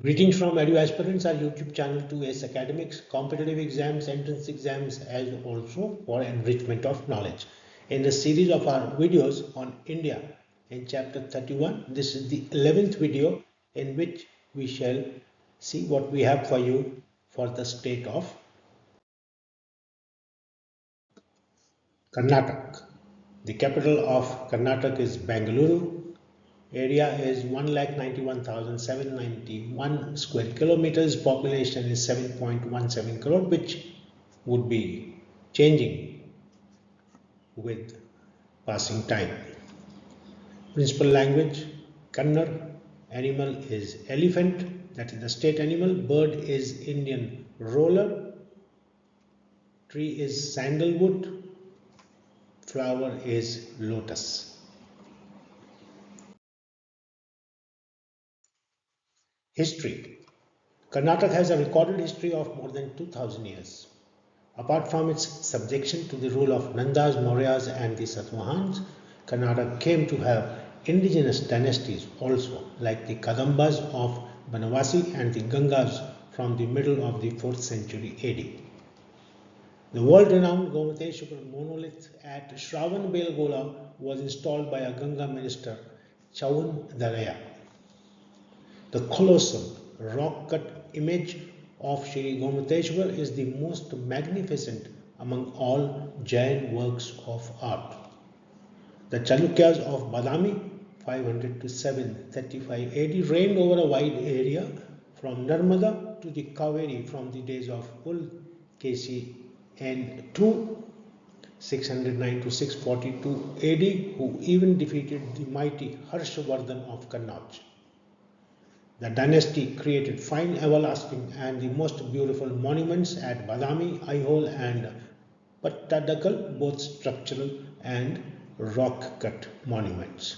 Greetings from Edu Aspirants, our YouTube channel to ACE Academics, competitive exams, entrance exams, as also for enrichment of knowledge. In the series of our videos on India in chapter 31, this is the 11th video in which we shall see what we have for you for the state of Karnataka. The capital of Karnataka is Bangalore. Area is 1,91,791 square kilometers. Population is 7.17 crore, which would be changing with passing time. Principal language Kannada. Animal is elephant, that is the state animal. Bird is Indian roller. Tree is sandalwood. Flower is lotus. History. Karnataka has a recorded history of more than 2000 years. Apart from its subjection to the rule of Nandas, Mauryas and the Satvahans, Karnataka came to have indigenous dynasties also, like the Kadambas of Banavasi and the Gangas from the middle of the 4th century AD. The world-renowned Gomateshwar monolith at Shravan Belgola was installed by a Ganga minister, Chaudaraya. The colossal rock-cut image of Sri Gomateshwar is the most magnificent among all Jain works of art. The Chalukyas of Badami, 500 to 735 AD, reigned over a wide area from Narmada to the Kaveri from the days of Pulkesi and 609 to 642 AD, who even defeated the mighty Harshavardhan of Kannauj. The dynasty created fine, everlasting, and the most beautiful monuments at Badami, Aihole, and Pattadakal, both structural and rock-cut monuments.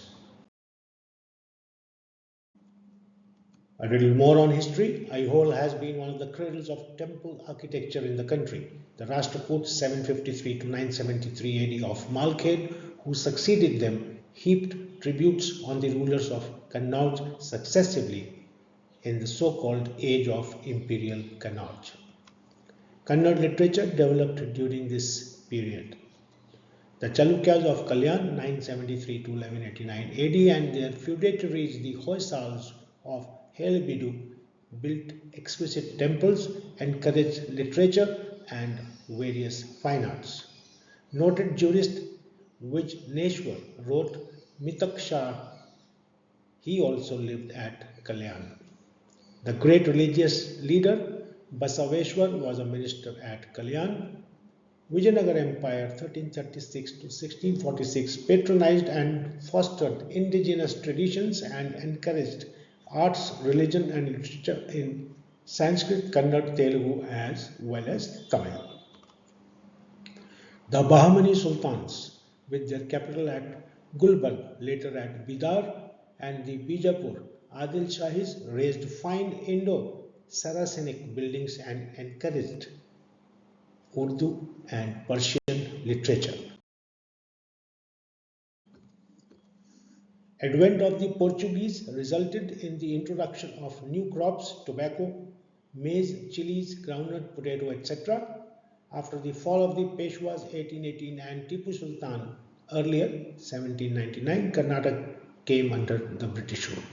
A little more on history. Aihole has been one of the cradles of temple architecture in the country. The Rashtrakuts 753 to 973 AD of Malkhed, who succeeded them, heaped tributes on the rulers of Kannauj successively in the so-called Age of Imperial Kannauj. Kannada literature developed during this period. The Chalukyas of Kalyan 973 to 1189 AD and their feudatories the Hoysals of Halebidu built exquisite temples, encouraged literature and various fine arts. Noted jurist Vijneshwar wrote Mitakshar. He also lived at Kalyan. The great religious leader Basaveshwar was a minister at Kalyan. Vijayanagar Empire 1336 to 1646 patronized and fostered indigenous traditions and encouraged arts, religion and literature in Sanskrit, Kannada, Telugu as well as Tamil. The Bahmani Sultans, with their capital at Gulbarg, later at Bidar, and the Bijapur Adil Shahis raised fine Indo-Saracenic buildings and encouraged Urdu and Persian literature. Advent of the Portuguese resulted in the introduction of new crops, tobacco, maize, chilies, groundnut, potato, etc. After the fall of the Peshwas 1818 and Tipu Sultan earlier 1799, Karnataka came under the British rule.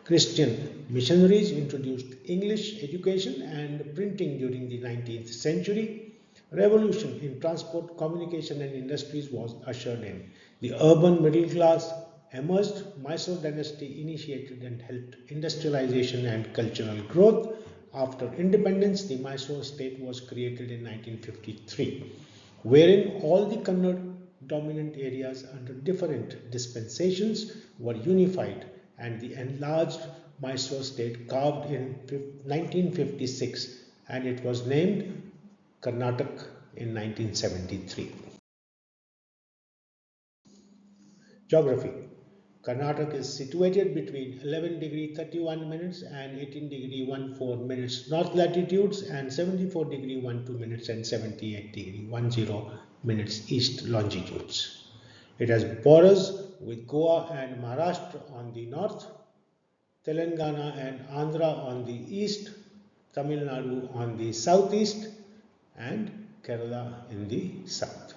Christian missionaries introduced English education and printing during the 19th century. Revolution in transport, communication and industries was ushered in. The urban middle class emerged. Mysore dynasty initiated and helped industrialization and cultural growth. After independence, the Mysore state was created in 1953, wherein all the Kannada dominant areas under different dispensations were unified and the enlarged Mysore state carved in 1956 and it was named Karnataka in 1973. Geography. Karnataka is situated between 11 degree 31 minutes and 18 degree 14 minutes north latitudes and 74 degree 12 minutes and 78 degree 10 minutes east longitudes. It has borders with Goa and Maharashtra on the north, Telangana and Andhra on the east, Tamil Nadu on the southeast, and Kerala in the south.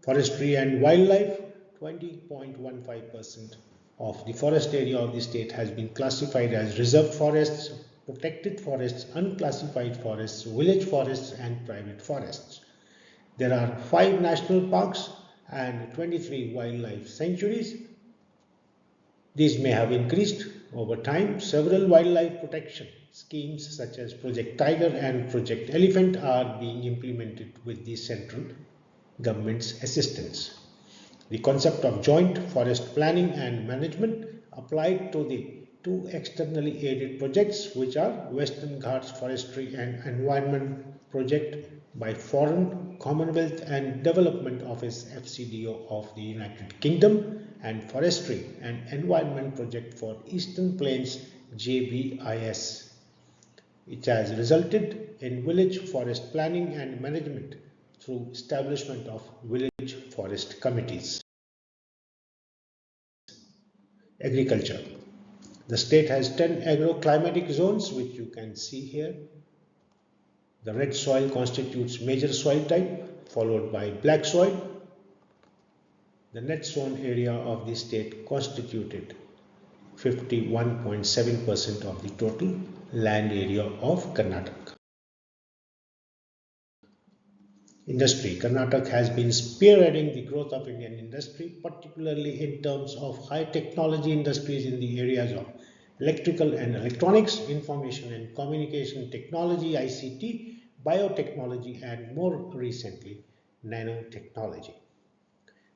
Forestry and wildlife, 20.15% of the forest area of the state has been classified as reserved forests, protected forests, unclassified forests, village forests, and private forests. There are 5 national parks and 23 wildlife sanctuaries. These may have increased over time. Several wildlife protection schemes such as Project Tiger and Project Elephant are being implemented with the central government's assistance. The concept of joint forest planning and management applied to the 2 externally aided projects, which are Western Ghats Forestry and Environment Project by Foreign, Commonwealth and Development Office FCDO of the United Kingdom, and Forestry and Environment Project for Eastern Plains JBIS. It has resulted in village forest planning and management through establishment of village forest committees. Agriculture. The state has 10 agroclimatic zones, which you can see here. The red soil constitutes major soil type, followed by black soil. The net sown area of the state constituted 51.7% of the total land area of Karnataka. Industry. Karnataka has been spearheading the growth of Indian industry, particularly in terms of high technology industries in the areas of electrical and electronics, information and communication technology, ICT, biotechnology, and more recently, nanotechnology.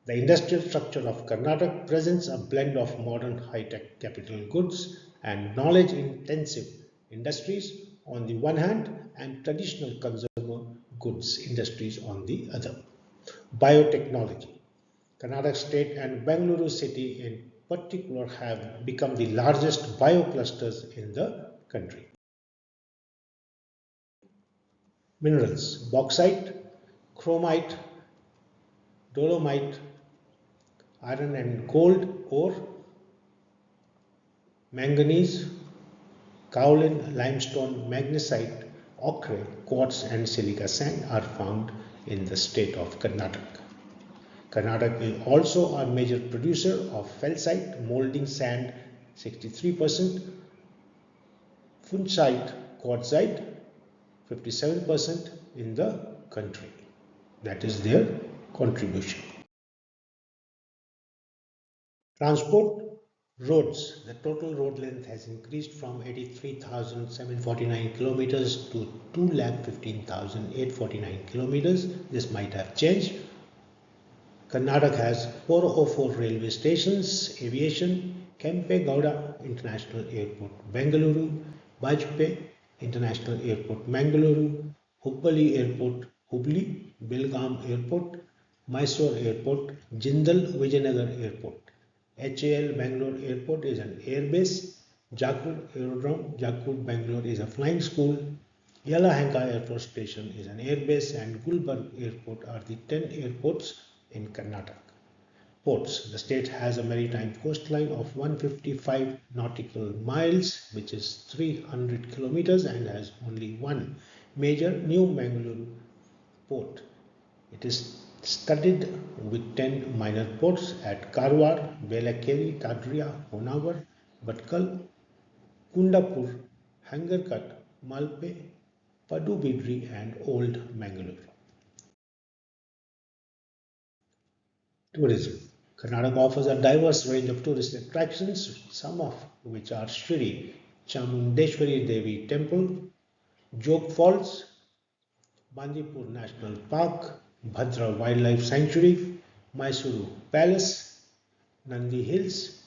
The industrial structure of Karnataka presents a blend of modern high-tech capital goods and knowledge-intensive industries on the one hand and traditional consumer goods industries on the other. Biotechnology. Karnataka state and Bengaluru city in particular have become the largest bioclusters in the country. Minerals. Bauxite, chromite, dolomite, iron and gold ore, manganese, kaolin, limestone, magnesite, ochre, quartz and silica sand are found in the state of Karnataka. Karnataka is also a major producer of felsite, molding sand 63%, funchite, quartzite 57% in the country. That is their contribution. Transport. Roads. The total road length has increased from 83,749 kilometers to 2,15,849 kilometers. This might have changed. Karnataka has 404 railway stations, aviation, Kempe Gowda International Airport, Bengaluru, Bajpe International Airport, Mangaluru, Hubbali Airport, Hubli, Belgaum Airport, Mysore Airport, Jindal Vijayanagar Airport. HAL Bangalore Airport is an airbase. Jakur Aerodrome, Jakur Bangalore is a flying school. Yelahanka Air Force Station is an airbase, and Gulbarg Airport are the 10 airports in Karnataka. Ports. The state has a maritime coastline of 155 nautical miles, which is 300 kilometers, and has only one major New Mangaluru port. It is studded with 10 minor ports at Karwar, Belakeri, Kendriya, Honavar, Bhatkal, Kundapur, Hangarkat, Malpe, Padubidri and Old Mangalore. Tourism. Karnataka offers a diverse range of tourist attractions, some of which are Shri Chamundeshwari Devi Temple, Jog Falls, Bandipur National Park, Bhadra Wildlife Sanctuary, Mysuru Palace, Nandi Hills,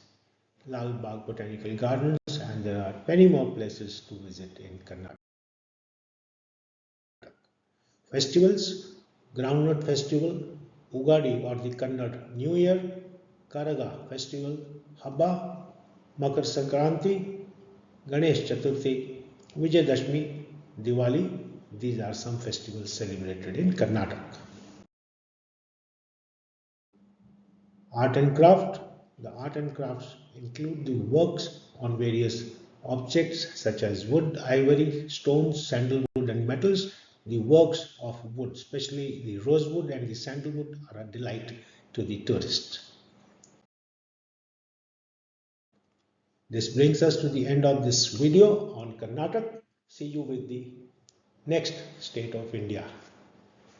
Lal Bagh Botanical Gardens, and there are many more places to visit in Karnataka. Festivals. Groundnut Festival, Ugadi or the Kannada New Year, Karaga Festival, Habba, Makar Sankranti, Ganesh Chaturthi, Vijayadashmi, Diwali. These are some festivals celebrated in Karnataka. Art and craft. The art and crafts include the works on various objects such as wood, ivory, stones, sandalwood, and metals. The works of wood, especially the rosewood and the sandalwood, are a delight to the tourist. This brings us to the end of this video on Karnataka. See you with the next state of India.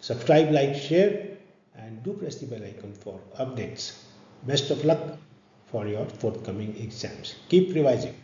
Subscribe, like, share, and do press the bell icon for updates. Best of luck for your forthcoming exams. Keep revising.